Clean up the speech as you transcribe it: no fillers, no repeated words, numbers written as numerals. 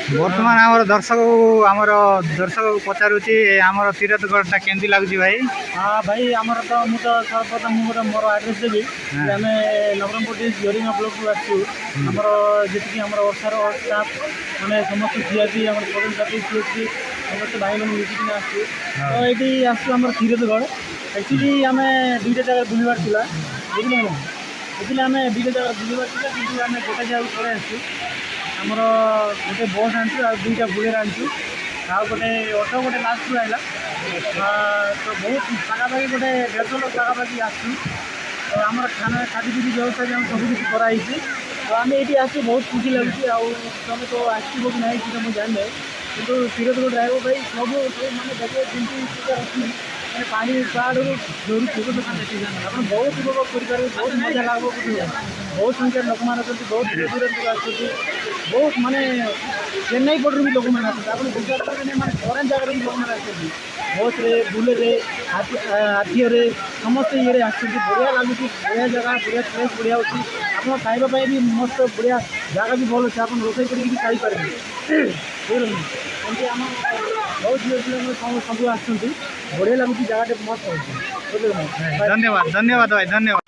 बर्तमान आमर दर्शक पचारुची आमर तीरथगढ़ केमती लगुच भाई। हाँ भाई आमर तो मुझे सर्वप्रथम मुझे मोर आड्रेस देवी आम नवरंगपुर डिस्ट्रिक्ट जोरीगाँ ब्लॉक को आमर जी आम ओडार स्टाफ मैंने समस्त सीआरपी आम प्रधान साथी सीएसपी समस्त भाई मैंने मिसिकिना आसू तो ये आसम तीरथगढ़ एक्चुअली आम दुईटा जगह बुलवार था बुझे ना एक्चुअली आम दुईटा जगह बुलवार था कि आम गोटे जगह पड़े आसू आमर गोटे बस आनचु आ दुईटा बुलेर आनचु आ गोटे ऑटो गोटे लास्ट आइला तो बहुत पाखापाखि गोटे 150 लोक पाखापाखि आसू तो आम खाना खादी पीदी व्यवस्था भी सब किसी कराई तो आम ये आसू बहुत खुशी लगुच तुम तो आसो कि नहीं तो मुझे जाने कि तीरथगढ़ ड्राइवर भाई सब सब मैंने देखिए जमी अच्छी मैंने पानी पाहाड़ जोर छूट आप बहुत उपभोग कर बहुत मजा लगे बहुत संख्यार लोक मैंने बहुत दूर दूर आसुँच बहुत माने चेन्नई पटू भी लोक मैंने आप विचार करें मैंने फरेन जगह भी लोक मैंने आसुँच बस रे बुलेरे हाथीरे समस्त ये आसुँच बढ़िया लगुच बढ़िया जगह बढ़िया प्लेस बढ़िया अच्छी आप खाइबापी भी मस्त बढ़िया जगह भी भल अच्छे आप रोषे करके खाईपारे बुझे आम बहुत झील सब आसुँच बढ़िया लगुच जगह मस्त हो धन्यवाद धन्यवाद भाई धन्यवाद।